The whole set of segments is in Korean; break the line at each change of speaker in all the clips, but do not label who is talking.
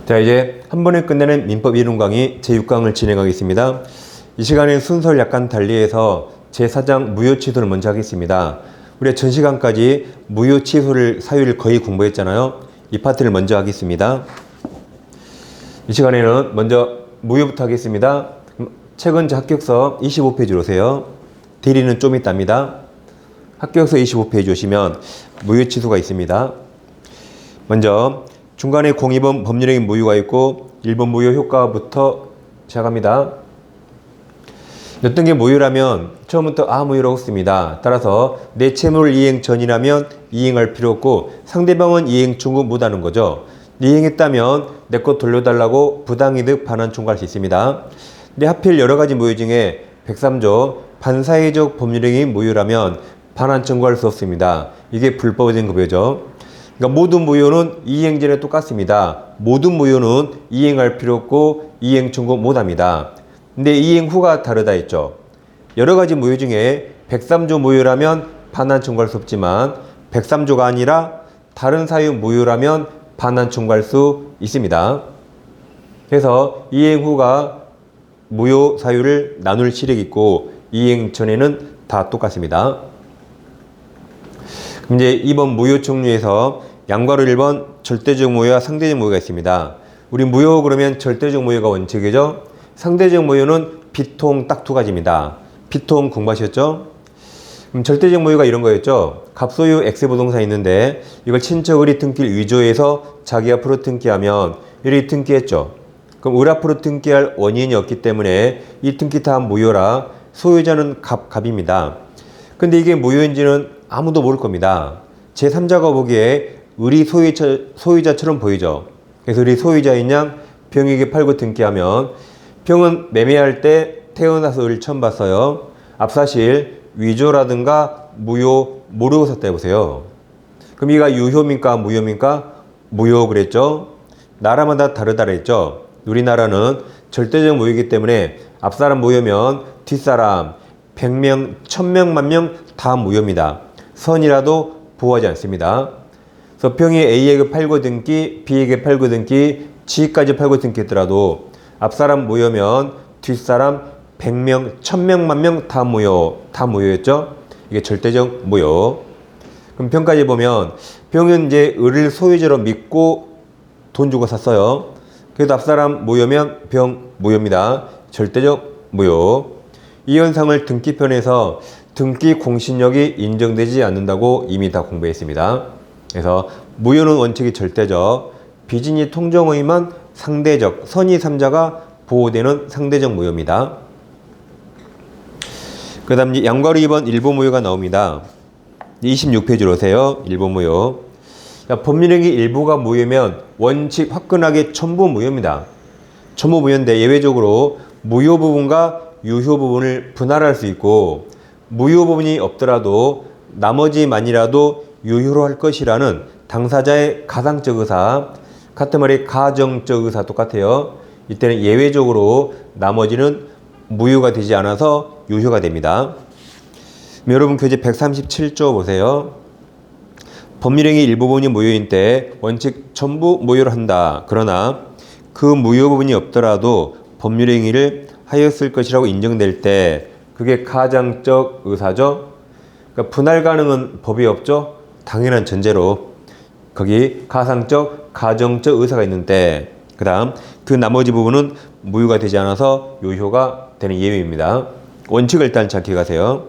자, 이제 한 번에 끝내는 민법 이론 강의 제6강을 진행하겠습니다. 이 시간에 순서를 약간 달리해서 제4장 무효 취소를 먼저 하겠습니다. 우리가 전 시간까지 무효 취소를 사유를 거의 공부했잖아요. 이 파트를 먼저 하겠습니다. 이 시간에는 먼저 무효부터 하겠습니다. 책은 합격서 25페이지로 오세요. 대리는 좀 있답니다. 합격서 25페이지 오시면 무효 취소가 있습니다. 먼저 중간에 02번 법률행위 무효가 있고 1번 무효 효과부터 시작합니다. 어떤 게 무효라면 처음부터 무효라고 씁니다. 따라서 내 채무를 이행 전이라면 이행할 필요 없고 상대방은 이행 청구 못하는 거죠. 이행했다면 내 것 돌려달라고 부당이득 반환 청구할 수 있습니다. 근데 하필 여러 가지 무효 중에 103조 반사회적 법률행위 무효라면 반환 청구할 수 없습니다. 이게 불법적인 급여죠. 그러니까 모든 무효는 이행 전에 똑같습니다. 모든 무효는 이행할 필요 없고 이행 청구 못합니다. 근데 이행 후가 다르다 했죠. 여러 가지 무효 중에 103조 무효라면 반환 청구할 수 없지만 103조가 아니라 다른 사유 무효라면 반환 청구할 수 있습니다. 그래서 이행 후가 무효 사유를 나눌 실력이 있고 이행 전에는 다 똑같습니다. 그럼 이제 2번 무효 종류에서 양괄호 1번 절대적 무효와 상대적 무효가 있습니다. 우리 무효 그러면 절대적 무효가 원칙이죠. 상대적 무효는 비통 딱 두 가지입니다. 비통 공부하셨죠? 그럼 절대적 무효가 이런 거였죠. 갑소유 X 부동산이 있는데 이걸 친척 을이 등기를 위조해서 자기 앞으로 등기하면 을이 등기했죠. 그럼 을 앞으로 등기할 원인이 없기 때문에 이 등기 다 무효라 소유자는 갑입니다. 근데 이게 무효인지는 아무도 모를 겁니다. 제3자가 보기에 을이 소유자처럼 보이죠. 그래서 을이 소유자인 양 병에게 팔고 등기하면 병은 매매할 때 태어나서 을을 처음 봤어요. 앞사실 위조라든가 무효 모르고 샀다 해보세요. 그럼 이가 유효입니까 무효입니까? 무효 그랬죠. 나라마다 다르다 그랬죠. 우리나라는 절대적 무효이기 때문에 앞사람 무효면 뒷사람 100명, 1000명, 10,000명 다 무효입니다. 선이라도 보호하지 않습니다. 그래서 병이 A에게 팔고 등기, B에게 팔고 등기, G까지 팔고 등기했더라도 앞사람 무효면 뒷사람 100명, 1000명, 10,000명 다 무효였죠? 이게 절대적 무효. 그럼 병까지 보면 병은 이제 을을 소유자로 믿고 돈 주고 샀어요. 그래도 앞사람 무효면 병 무효입니다. 절대적 무효. 이 현상을 등기편에서 등기 공신력이 인정되지 않는다고 이미 다 공부했습니다. 그래서 무효는 원칙이 절대적, 비진이 통정의만 상대적, 선의 3자가 보호되는 상대적 무효입니다. 그 다음 양괄호 2번 일부 무효가 나옵니다. 26페이지로 오세요. 일부 무효. 법률행위 일부가 무효면 원칙 화끈하게 전부 무효입니다. 전부 무효인데 예외적으로 무효 부분과 유효 부분을 분할할 수 있고 무효 부분이 없더라도 나머지만이라도 유효로 할 것이라는 당사자의 가상적 의사, 같은 말이 가정적 의사 똑같아요. 이때는 예외적으로 나머지는 무효가 되지 않아서 유효가 됩니다. 여러분 교재 137조 보세요. 법률행위 일부분이 무효인 때 원칙 전부 무효를 한다. 그러나 그 무효 부분이 없더라도 법률행위를 하였을 것이라고 인정될 때 그게 가장적 의사죠. 그러니까 분할 가능한 법이 없죠. 당연한 전제로 거기 가상적, 가정적 의사가 있는데 그 다음 그 나머지 부분은 무효가 되지 않아서 유효가 되는 예외입니다. 원칙을 일단 잘 기억하세요.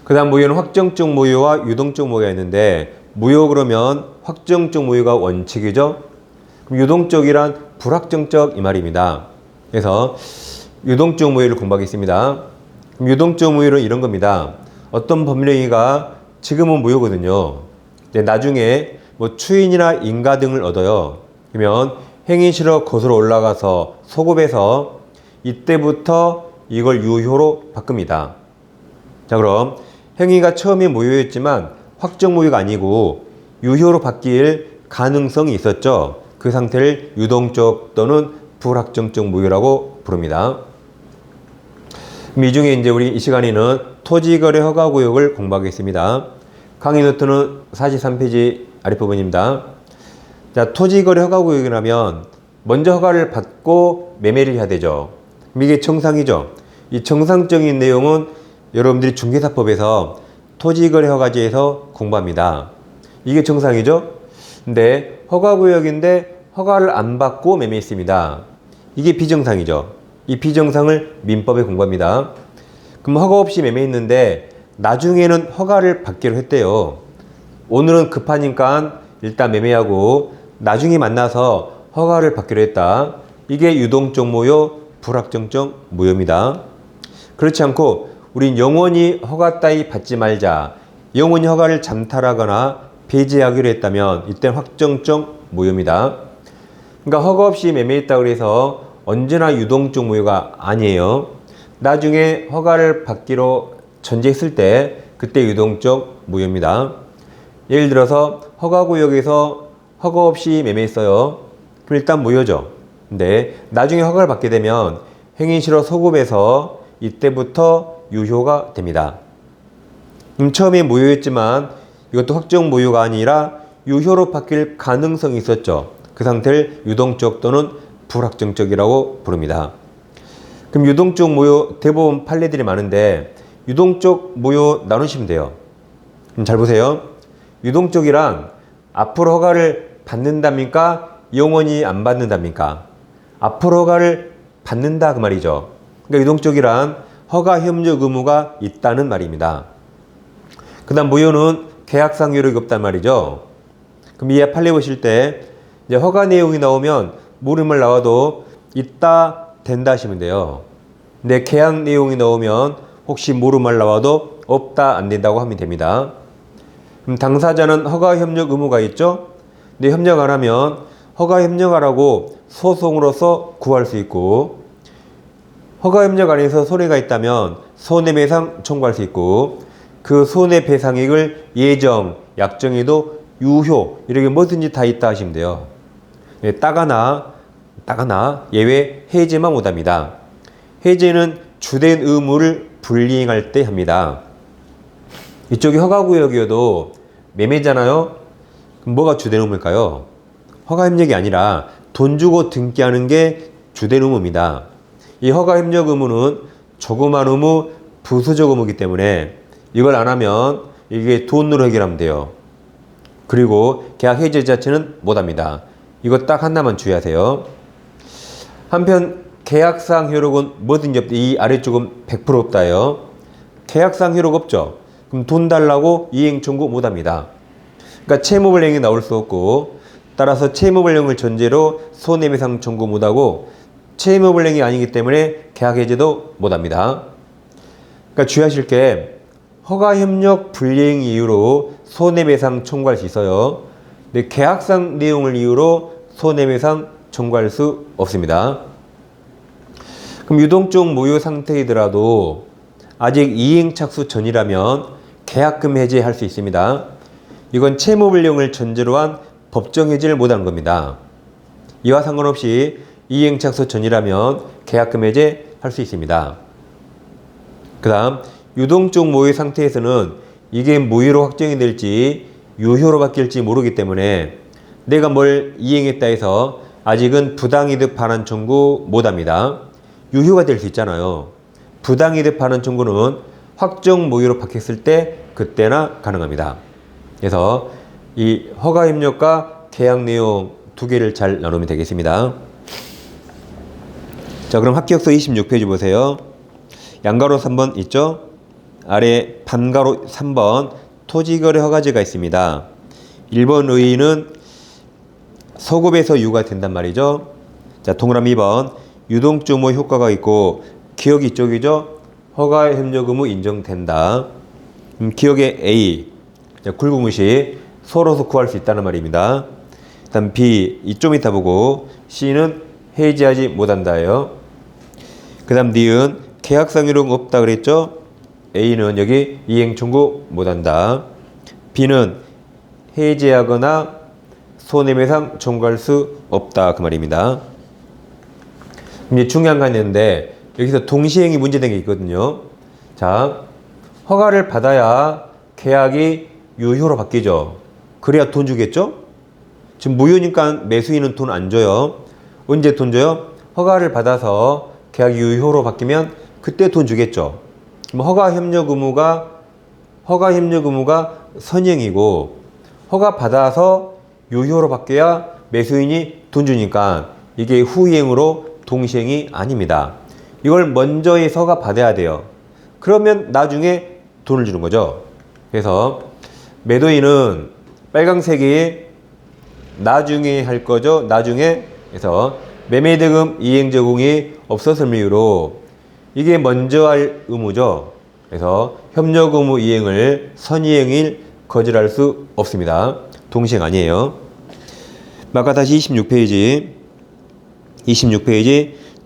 그 다음 무효는 확정적 무효와 유동적 무효가 있는데 무효 그러면 확정적 무효가 원칙이죠. 그럼 유동적이란 불확정적 이 말입니다. 그래서 유동적 무효를 공부하겠습니다. 그럼 유동적 무효는 이런 겁니다. 어떤 법률행위가 지금은 무효거든요. 근데 나중에 추인이나 인가 등을 얻어요. 그러면 행위실로 거슬러 올라가서 소급해서 이때부터 이걸 유효로 바꿉니다. 자, 그럼 행위가 처음에 무효였지만 확정 무효가 아니고 유효로 바뀔 가능성이 있었죠. 그 상태를 유동적 또는 불확정적 무효라고 부릅니다. 이 중에 이제 우리 이 시간에는 토지거래 허가구역을 공부하겠습니다. 강의 노트는 43페이지 아랫부분입니다. 자, 토지거래 허가구역이라면 먼저 허가를 받고 매매를 해야 되죠. 이게 정상이죠. 이 정상적인 내용은 여러분들이 중개사법에서 토지거래허가제에서 공부합니다. 이게 정상이죠. 근데 허가구역인데 허가를 안 받고 매매했습니다. 이게 비정상이죠. 이 비정상을 민법에 공부합니다. 그럼 허가 없이 매매했는데 나중에는 허가를 받기로 했대요. 오늘은 급하니까 일단 매매하고 나중에 만나서 허가를 받기로 했다. 이게 유동적 무효, 불확정적 무효입니다. 그렇지 않고 우린 영원히 허가 따위 받지 말자, 영원히 허가를 잠탈하거나 배제하기로 했다면 이때는 확정적 무효입니다. 그러니까 허가 없이 매매했다고 해서 언제나 유동적 무효가 아니에요. 나중에 허가를 받기로 전제했을 때 그때 유동적 무효입니다. 예를 들어서 허가구역에서 허가 없이 매매했어요. 그럼 일단 무효죠. 근데 나중에 허가를 받게 되면 행위실효 소급해서 이때부터 유효가 됩니다. 처음에 무효였지만 이것도 확정 무효가 아니라 유효로 바뀔 가능성이 있었죠. 그 상태를 유동적 또는 불확정적이라고 부릅니다. 그럼 유동적 무효 대부분 판례들이 많은데 유동적 무효 나누시면 돼요. 그럼 잘 보세요. 유동적이란 앞으로 허가를 받는답니까? 영원히 안 받는답니까? 앞으로 허가를 받는다 그 말이죠. 그러니까 유동적이란 허가 협력 의무가 있다는 말입니다. 그 다음 무효는 계약상 효력이 없단 말이죠. 그럼 이 판례 보실 때 이제 허가 내용이 나오면 모름을 나와도 있다 된다 하시면 돼요. 근데 계약 내용이 나오면 혹시 모름을 나와도 없다 안 된다고 하면 됩니다. 그럼 당사자는 허가 협력 의무가 있죠. 근데 협력 안 하면 허가 협력하라고 소송으로서 구할 수 있고, 허가 협력 안에서 손해가 있다면 손해배상 청구할 수 있고, 그 손해배상액을 예정, 약정에도 유효 이렇게 뭐든지 다 있다 하시면 돼요. 딱 하나 예외 해제만 못합니다. 해제는 주된 의무를 불이행할 때 합니다. 이쪽이 허가구역이어도 매매잖아요. 그럼 뭐가 주된 의무일까요? 허가협력이 아니라 돈 주고 등기하는 게 주된 의무입니다. 이 허가협력 의무는 조그만 의무, 부수적 의무이기 때문에 이걸 안 하면 이게 돈으로 해결하면 돼요. 그리고 계약 해제 자체는 못합니다. 이거 딱 하나만 주의하세요. 한편 계약상 효력은 뭐든지 없다. 이 아래쪽은 100% 없다요. 계약상 효력 없죠. 그럼 돈 달라고 이행 청구 못합니다. 그러니까 채무불이행이 나올 수 없고, 따라서 채무불이행을 전제로 손해배상 청구 못하고, 채무불이행이 아니기 때문에 계약 해제도 못합니다. 그러니까 주의하실 게 허가협력 불이행 이유로 손해배상 청구할 수 있어요. 근데 계약상 내용을 이유로 손해배상 청구할 수 없습니다. 그럼 유동적 무효 상태이더라도 아직 이행 착수 전이라면 계약금 해제할 수 있습니다. 이건 채무불이행을 전제로 한 법정 해제를 못하는 겁니다. 이와 상관없이 이행 착수 전이라면 계약금 해제할 수 있습니다. 그 다음 유동적 무효 상태에서는 이게 무효로 확정이 될지 유효로 바뀔지 모르기 때문에 내가 뭘 이행했다 해서 아직은 부당이득 반환 청구 못합니다. 유효가 될 수 있잖아요. 부당이득 반환 청구는 확정 무효로 바뀌었을 때 그때나 가능합니다. 그래서 이 허가협력과 계약 내용 두 개를 잘 나누면 되겠습니다. 자, 그럼 합격서 26페이지 보세요. 양가로 3번 있죠? 아래 반가로 3번 토지거래 허가제가 있습니다. 1번 의의는 소급에서 유효가 된단 말이죠. 자, 동그라미 2번 유동적 무효 효과가 있고 기억이 이쪽이죠. 허가협력 의무 인정된다. 기억의 A 굴부무시 서로서 구할 수 있다는 말입니다. 다음 B 좀 이따 보고 C는 해지하지 못한다예요. 그 다음 D는 계약상 효력 없다 그랬죠. A는 여기 이행 청구 못한다. B는 해지하거나 손해배상 청구할 수 없다 그 말입니다. 이제 중요한 거 있는데 여기서 동시행이 문제된 게 있거든요. 자, 허가를 받아야 계약이 유효로 바뀌죠. 그래야 돈 주겠죠? 지금 무효니까 매수인은 돈 안 줘요. 언제 돈 줘요? 허가를 받아서 계약 유효로 바뀌면 그때 돈 주겠죠. 그럼 허가 협력 의무가 선행이고, 허가 받아서 유효로 바뀌어야 매수인이 돈 주니까 이게 후이행으로 동시행이 아닙니다. 이걸 먼저 해서 허가 받아야 돼요. 그러면 나중에 돈을 주는 거죠. 그래서 매도인은 빨강색이 나중에 할 거죠. 나중에. 그래서 매매대금 이행 제공이 없었을 이유로 이게 먼저 할 의무죠. 그래서 협력 의무 이행을 선이행일 거절할 수 없습니다. 동시행 아니에요. 아까 다시 26페이지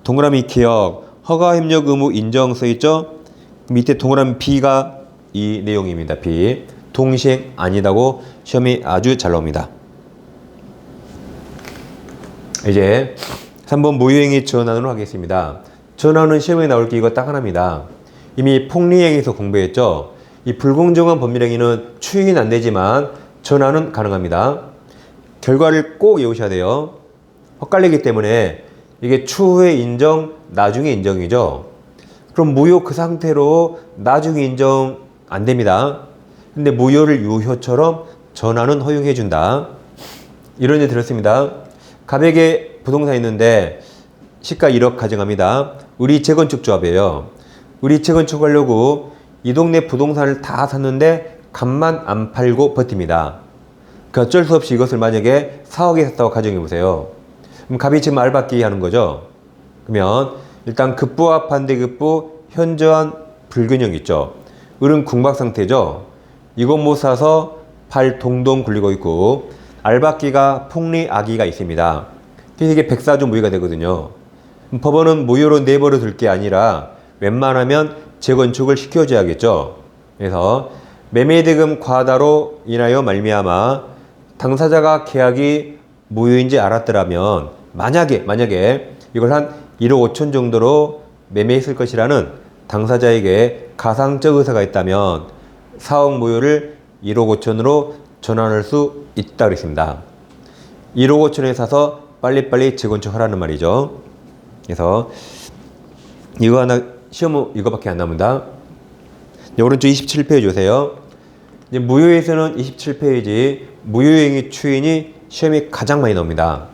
동그라미 기억 허가 협력 의무 인정 써있죠. 밑에 동그라미 B가 이 내용입니다. B. 동시행 아니다고 시험이 아주 잘 나옵니다. 이제 3번 무효행위 전환으로 하겠습니다. 전환은 시험에 나올 게 이거 딱 하나입니다. 이미 폭리행위에서 공부했죠. 이 불공정한 법률행위는 추행은 안 되지만 전환은 가능합니다. 결과를 꼭 외우셔야 돼요. 헛갈리기 때문에 이게 추후에 인정, 나중에 인정이죠. 그럼 무효 그 상태로 나중에 인정 안 됩니다. 근데 무효를 유효처럼 전환은 허용해 준다. 이런 일 들었습니다. 갑에게 부동산 있는데 시가 1억 가정합니다. 의리 재건축 조합이에요. 의리 재건축하려고 이 동네 부동산을 다 샀는데 값만 안 팔고 버팁니다. 그 어쩔 수 없이 이것을 만약에 4억에 샀다고 가정해 보세요. 그럼 갑이 지금 알받기 하는 거죠. 그러면 일단 급부와 반대급부 현저한 불균형 있죠. 을은 궁박 상태죠. 이것 못 사서 팔 동동 굴리고 있고 알받기가 폭리아기가 있습니다. 그래서 이게 백사조 무효가 되거든요. 법원은 무효로 내버려 둘 게 아니라 웬만하면 재건축을 시켜줘야겠죠. 그래서 매매대금 과다로 인하여 말미암아 당사자가 계약이 무효인지 알았더라면 만약에 이걸 한 1억 5천 정도로 매매했을 것이라는 당사자에게 가상적 의사가 있다면 4억 무효를 1억 5천으로 전환할 수 있다 그랬습니다. 1억 5천에 사서 빨리빨리 재건축하라는 말이죠. 그래서 이거 하나 시험은 이거밖에 안 남는다. 오른쪽 27페이지 오세요. 이제 무효에서는 27페이지 무효행위 추인이 시험이 가장 많이 나옵니다.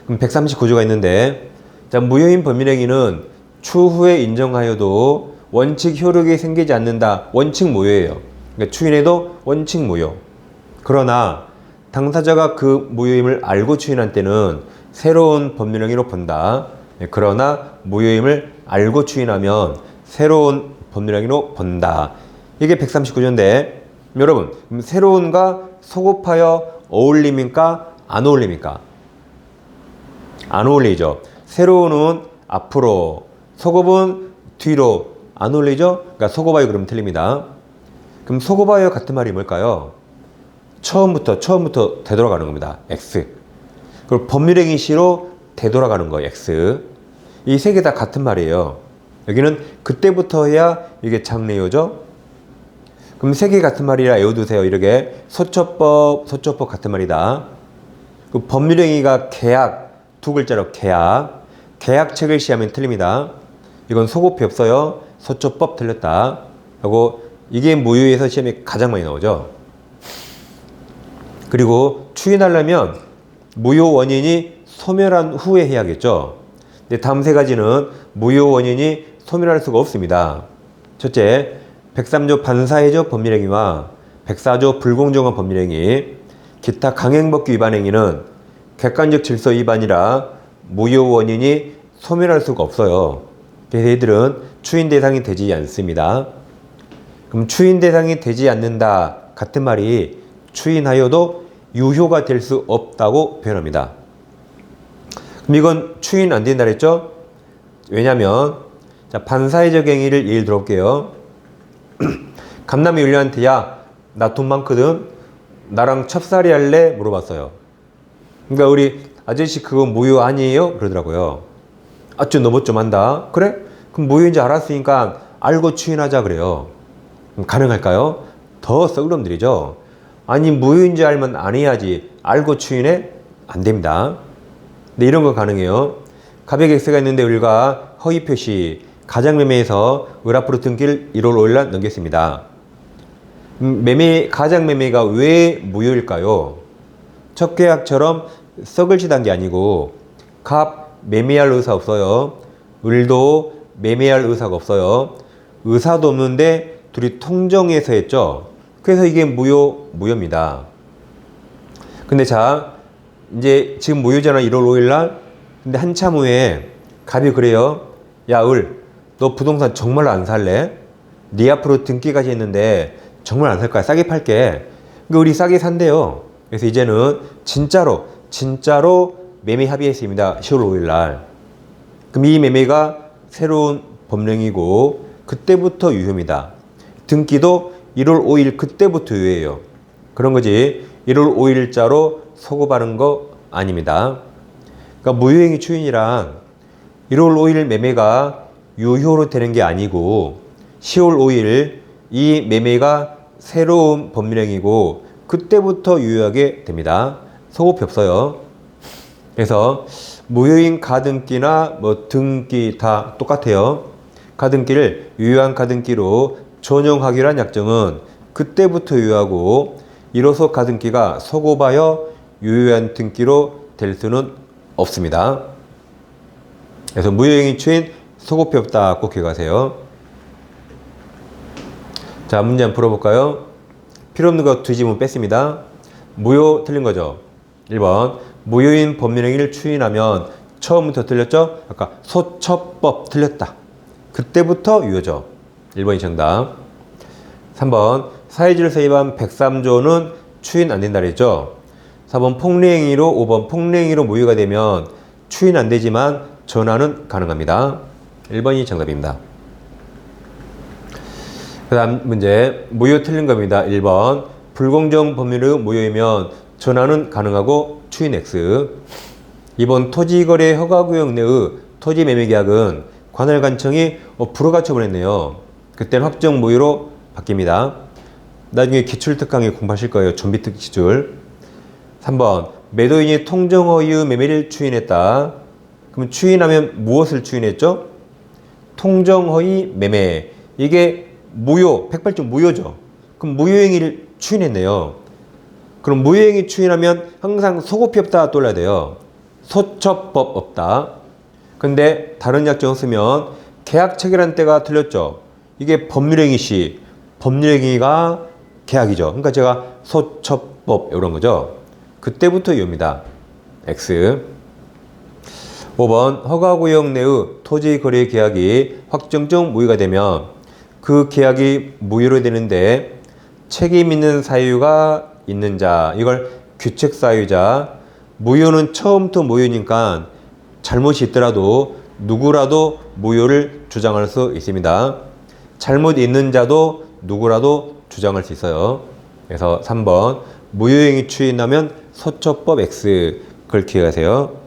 그럼 139조가 있는데, 자, 무효인 법률행위는 추후에 인정하여도 원칙 효력이 생기지 않는다. 원칙 무효예요. 그러니까 추인해도 원칙 무효. 그러나 당사자가 그 무효임을 알고 추인한 때는 새로운 법률행위로 본다. 그러나 무효임을 알고 추인하면 새로운 법률행위로 본다. 이게 139조인데 여러분, 새로운과 소급하여 어울립니까? 안 어울립니까? 안 어울리죠. 새로운은 앞으로, 소급은 뒤로. 안 어울리죠? 그러니까 소급하여 그러면 틀립니다. 그럼 소급하여 같은 말이 뭘까요? 처음부터 되돌아가는 겁니다. X. 그리고 법률행위 시로 되돌아가는 거예요. X. 이 세 개 다 같은 말이에요. 여기는 그때부터 해야 이게 장래요죠. 그럼 세 개 같은 말이라 외워두세요. 이렇게 소처법 같은 말이다. 그 법률행위가 계약, 두 글자로 계약책을 시하면 틀립니다. 이건 소급이 없어요. 소처법 틀렸다. 하고 이게 무효에서 시험이 가장 많이 나오죠. 그리고 추인하려면 무효 원인이 소멸한 후에 해야겠죠. 근데 다음 세 가지는 무효 원인이 소멸할 수가 없습니다. 첫째, 103조 반사회적 법률행위와 104조 불공정한 법률행위, 기타 강행법규 위반 행위는 객관적 질서 위반이라 무효 원인이 소멸할 수가 없어요. 그래서 얘들은 추인 대상이 되지 않습니다. 그럼 추인 대상이 되지 않는다 같은 말이 추인하여도 유효가 될 수 없다고 표현합니다. 그럼 이건 추인 안 된다 그랬죠? 왜냐면 자, 반사회적 행위를 예를 들어볼게요. 감남이 윤리한테 야, 나 돈 많거든. 나랑 첩살이 할래? 물어봤어요. 그러니까 우리 아저씨 그거 무효 아니에요? 그러더라고요. 아, 좀 너무 좀 한다. 그래? 그럼 무효인지 알았으니까 알고 추인하자 그래요. 그럼 가능할까요? 더 썩은 놈들이죠. 아니 무효인지 알면 안 해야지. 알고 추인해? 안 됩니다. 근데 이런 거 가능해요. 갑의 X가 있는데 을과 허위 표시 가장매매에서 을 앞으로 등기를 1월 5일 날 넘겼습니다. 가장매매가 왜 무효일까요? 첫 계약처럼 썩을 짓한 게 아니고 갑 매매할 의사 없어요. 을도 매매할 의사가 없어요. 의사도 없는데 둘이 통정해서 했죠. 그래서 이게 무효입니다. 근데 자, 이제 지금 무효잖아, 1월 5일 날. 근데 한참 후에 갑이 그래요. 야, 을, 너 부동산 정말로 안 살래? 네 앞으로 등기까지 했는데 정말 안 살 거야. 싸게 팔게. 그러니까 을이 싸게 산대요. 그래서 이제는 진짜로 매매 합의했습니다. 10월 5일 날. 그럼 이 매매가 새로운 법령이고 그때부터 유효입니다. 등기도 1월 5일 그때부터 유효해요. 그런 거지 1월 5일자로 소급하는 거 아닙니다. 그러니까 무효행위 추인이란 1월 5일 매매가 유효로 되는 게 아니고 10월 5일 이 매매가 새로운 법령이고 그때부터 유효하게 됩니다. 소급이 없어요. 그래서 무효인 가등기나 뭐 등기 다 똑같아요. 가등기를 유효한 가등기로 전용하기로 한 약정은 그때부터 유효하고 이로써 가등기가 소급하여 유효한 등기로 될 수는 없습니다. 그래서 무효행위 추인 소급이 없다 꼭 기억하세요. 자, 문제 한번 풀어볼까요? 필요 없는 거 뒤집으면 뺐습니다. 무효 틀린 거죠. 1번 무효인 법률행위를 추인하면 처음부터 틀렸죠? 아까 소처법 틀렸다. 그때부터 유효죠. 1번이 정답. 3번 사회질서 위반 103조는 추인 안 된다 그랬죠? 4번 폭리행위로 5번 폭리행위로 무효가 되면 추인 안 되지만 전환은 가능합니다. 1번이 정답입니다. 그 다음 문제 무효 틀린 겁니다. 1번 불공정 법률의 무효이면 전환은 가능하고 추인 X. 2번 토지거래 허가구역 내의 토지매매계약은 관할관청이 불허가처분 했네요. 그때는 확정 무효로 바뀝니다. 나중에 기출특강에 공부하실 거예요. 좀비특 기출. 3번 매도인이 통정허위의 매매를 추인했다. 그럼 추인하면 무엇을 추인했죠? 통정허위 매매. 이게 무효, 108조 무효죠. 그럼 무효행위를 추인했네요. 그럼 무효행위 추인하면 항상 소급이 없다 떠올려야 돼요. 소처법 없다. 근데 다른 약정 쓰면 계약 체결한 때가 틀렸죠. 이게 법률행위 시 법률행위가 계약이죠. 그러니까 제가 소처법 이런 거죠. 그때부터 유효입니다. X. 5번 허가구역 내의 토지거래 계약이 확정적 무효가 되면 그 계약이 무효로 되는데 책임 있는 사유가 있는 자, 이걸 규책 사유자. 무효는 처음부터 무효니까 잘못이 있더라도 누구라도 무효를 주장할 수 있습니다. 잘못 있는 자도 누구라도 주장할 수 있어요. 그래서 3번 무효행위 추인하면 소처법 X. 그걸 기억하세요.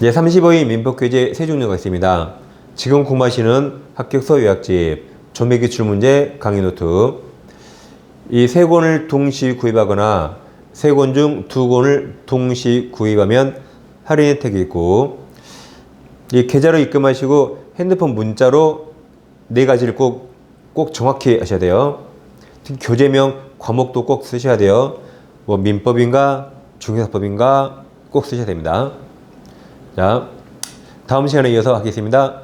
예, 35위 민법규제 세 종류가 있습니다. 지금 공부하시는 합격서 요약집, 조매기출 문제, 강의 노트. 이 세 권을 동시 구입하거나 세 권 중 두 권을 동시 구입하면 할인 혜택이 있고, 이 계좌로 입금하시고 핸드폰 문자로 네 가지를 꼭 정확히 하셔야 돼요. 특히 교재명 과목도 꼭 쓰셔야 돼요. 뭐 민법인가 중개사법인가 꼭 쓰셔야 됩니다. 자, 다음 시간에 이어서 하겠습니다.